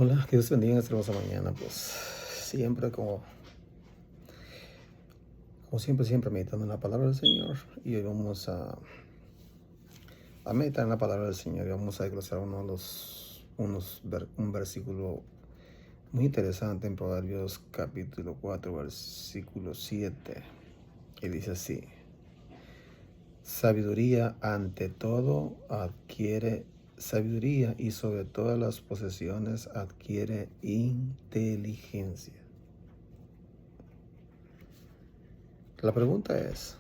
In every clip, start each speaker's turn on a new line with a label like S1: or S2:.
S1: Hola, que Dios bendiga esta hermosa mañana. Pues siempre siempre meditando en la palabra del Señor. Y hoy vamos a meditar en la palabra del Señor y vamos a desglosar un versículo muy interesante en Proverbios capítulo 4, versículo 7. Y dice así: sabiduría ante todo adquiere sabiduría, y sobre todas las posesiones adquiere inteligencia. La pregunta es,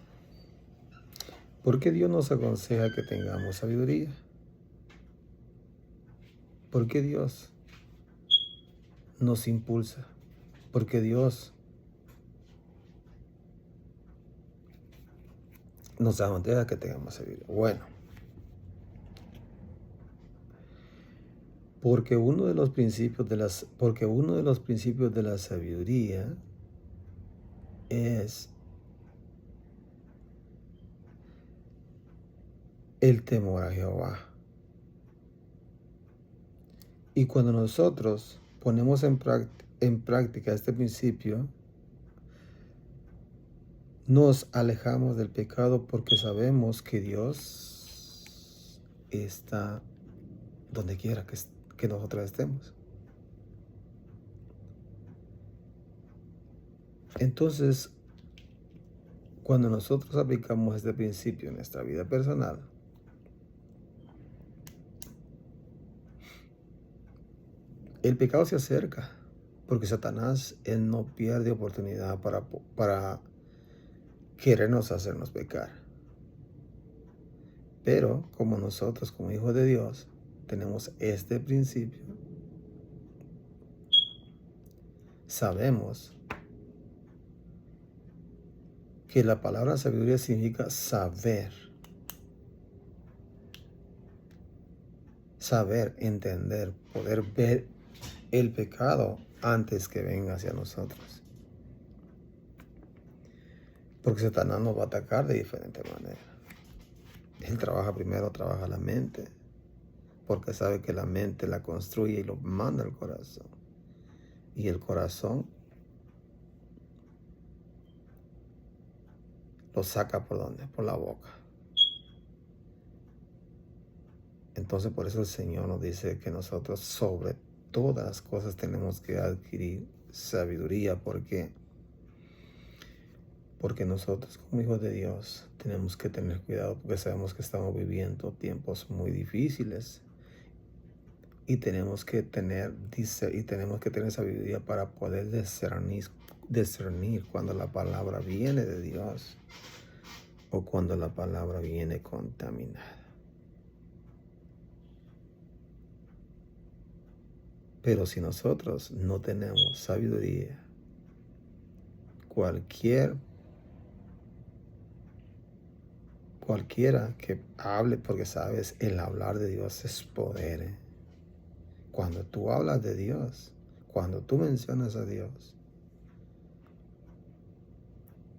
S1: ¿por qué Dios nos aconseja que tengamos sabiduría? ¿Por qué Dios nos impulsa? ¿Por qué Dios nos aconseja que tengamos sabiduría? Bueno, porque uno de los principios de la sabiduría es el temor a Jehová. Y cuando nosotros ponemos en práctica este principio, nos alejamos del pecado porque sabemos que Dios está donde quiera que nosotros estemos. Entonces, cuando nosotros aplicamos este principio en nuestra vida personal, el pecado se acerca, porque Satanás, él no pierde oportunidad para querernos hacernos pecar. Pero como nosotros, como hijos de Dios, tenemos este principio, sabemos que la palabra sabiduría significa saber, entender, poder ver el pecado antes que venga hacia nosotros. Porque Satanás nos va a atacar de diferente manera. Él trabaja la mente, porque sabe que la mente la construye y lo manda al corazón. Y el corazón lo saca ¿por dónde? Por la boca. Entonces por eso el Señor nos dice que nosotros sobre todas las cosas tenemos que adquirir sabiduría, porque nosotros como hijos de Dios tenemos que tener cuidado, porque sabemos que estamos viviendo tiempos muy difíciles y tenemos que tener sabiduría para poder discernir cuando la palabra viene de Dios o cuando la palabra viene contaminada. Pero si nosotros no tenemos sabiduría, cualquiera que hable, porque sabes, el hablar de Dios es poder, ¿eh? Cuando tú hablas de Dios, cuando tú mencionas a Dios,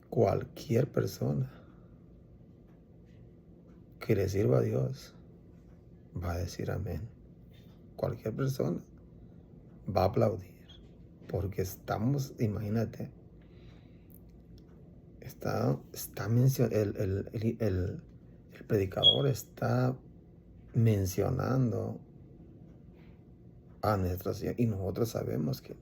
S1: cualquier persona que le sirva a Dios va a decir amén. Cualquier persona va a aplaudir, porque imagínate, el predicador está mencionando a nuestro Señor y nosotros sabemos que.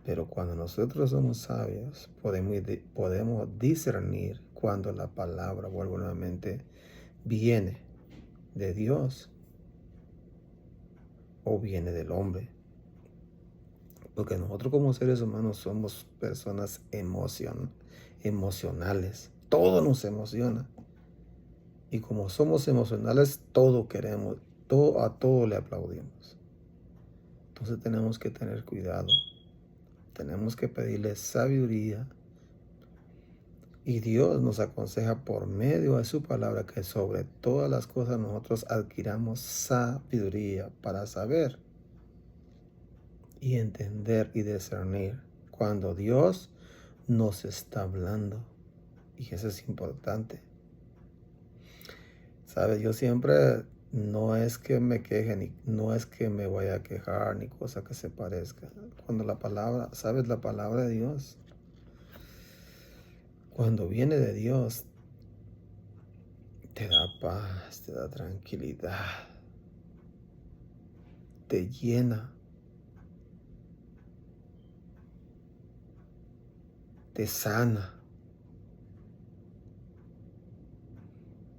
S1: Pero cuando nosotros somos sabios, podemos discernir cuando la palabra, vuelvo nuevamente, viene de Dios o viene del hombre. Porque nosotros como seres humanos somos personas emocionales. Todo nos emociona. Y como somos emocionales, todo queremos, a todo le aplaudimos. Entonces tenemos que tener cuidado. Tenemos que pedirle sabiduría. Y Dios nos aconseja por medio de su palabra que sobre todas las cosas nosotros adquiramos sabiduría para saber y entender y discernir cuando Dios nos está hablando. Y eso es importante. ¿Sabes? Yo siempre No es que me queje, ni no es que me vaya a quejar, ni cosa que se parezca. Cuando la palabra, sabes, la palabra de Dios, cuando viene de Dios, te da paz, te da tranquilidad, te llena, te sana.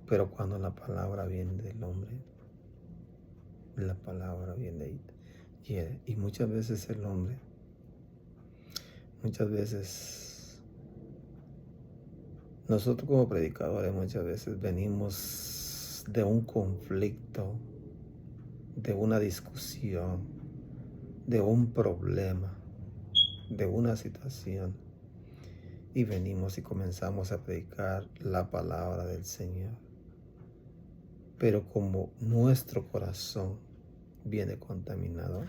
S1: Pero cuando la palabra viene del hombre, la palabra viene y hiere. Y muchas veces el hombre, muchas veces, nosotros como predicadores, muchas veces venimos de un conflicto, de una discusión, de un problema, de una situación. Y venimos y comenzamos a predicar la palabra del Señor. Pero como nuestro corazón viene contaminado,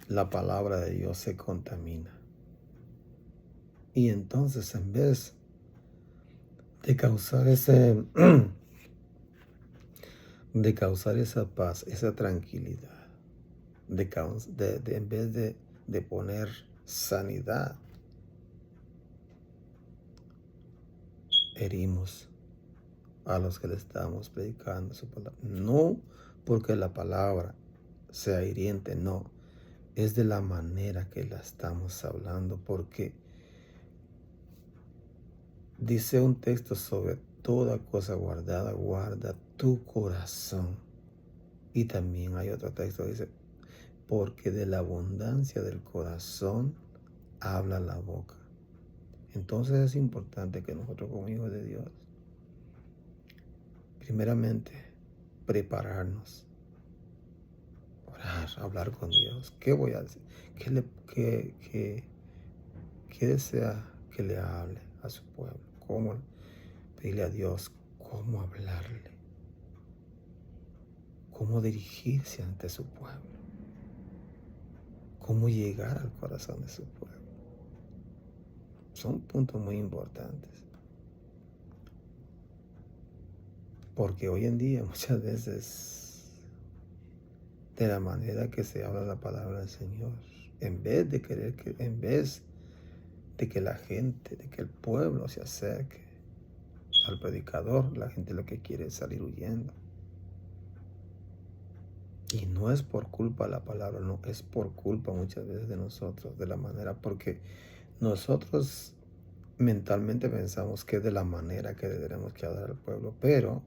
S1: la palabra de Dios se contamina. Y entonces, en vez de causar de causar esa paz, esa tranquilidad, en vez de poner sanidad, herimos a los que le estamos predicando su palabra. No porque la palabra sea hiriente, no. Es de la manera que la estamos hablando, porque dice un texto: sobre toda cosa guardada, guarda tu corazón. Y también hay otro texto que dice: porque de la abundancia del corazón habla la boca. Entonces es importante que nosotros como hijos de Dios, primeramente, prepararnos, orar, hablar con Dios. ¿Qué voy a decir? ¿Qué desea que le hable a su pueblo? ¿Cómo pedirle a Dios cómo hablarle? ¿Cómo dirigirse ante su pueblo? ¿Cómo llegar al corazón de su pueblo? Son puntos muy importantes. Porque hoy en día muchas veces, de la manera que se habla la palabra del Señor, en vez de que la gente, de que el pueblo se acerque al predicador, la gente lo que quiere es salir huyendo. Y no es por culpa de la palabra, no, es por culpa muchas veces de nosotros, de la manera, porque nosotros mentalmente pensamos que es de la manera que debemos que hablar al pueblo, pero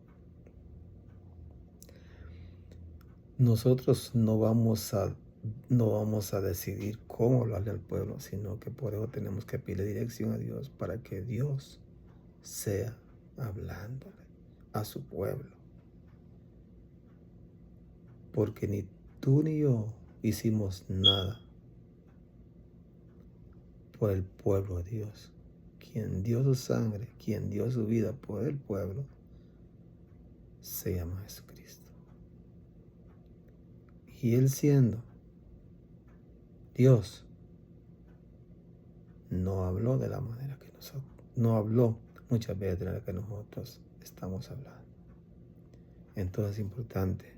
S1: nosotros no vamos a decidir cómo hablarle al pueblo, sino que por eso tenemos que pedirle dirección a Dios para que Dios sea hablándole a su pueblo. Porque ni tú ni yo hicimos nada por el pueblo de Dios. Quien dio su sangre, quien dio su vida por el pueblo, se llama Jesucristo. Y Él, siendo Dios, no habló de la manera que nosotros, no habló muchas veces de la que nosotros estamos hablando. Entonces es importante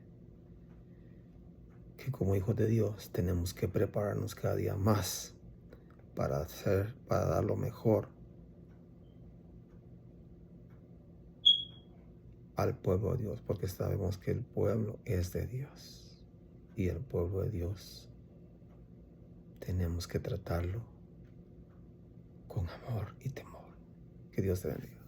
S1: que como hijos de Dios tenemos que prepararnos cada día más para dar lo mejor al pueblo de Dios, porque sabemos que el pueblo es de Dios, y el pueblo de Dios tenemos que tratarlo con amor y temor. Que Dios te bendiga.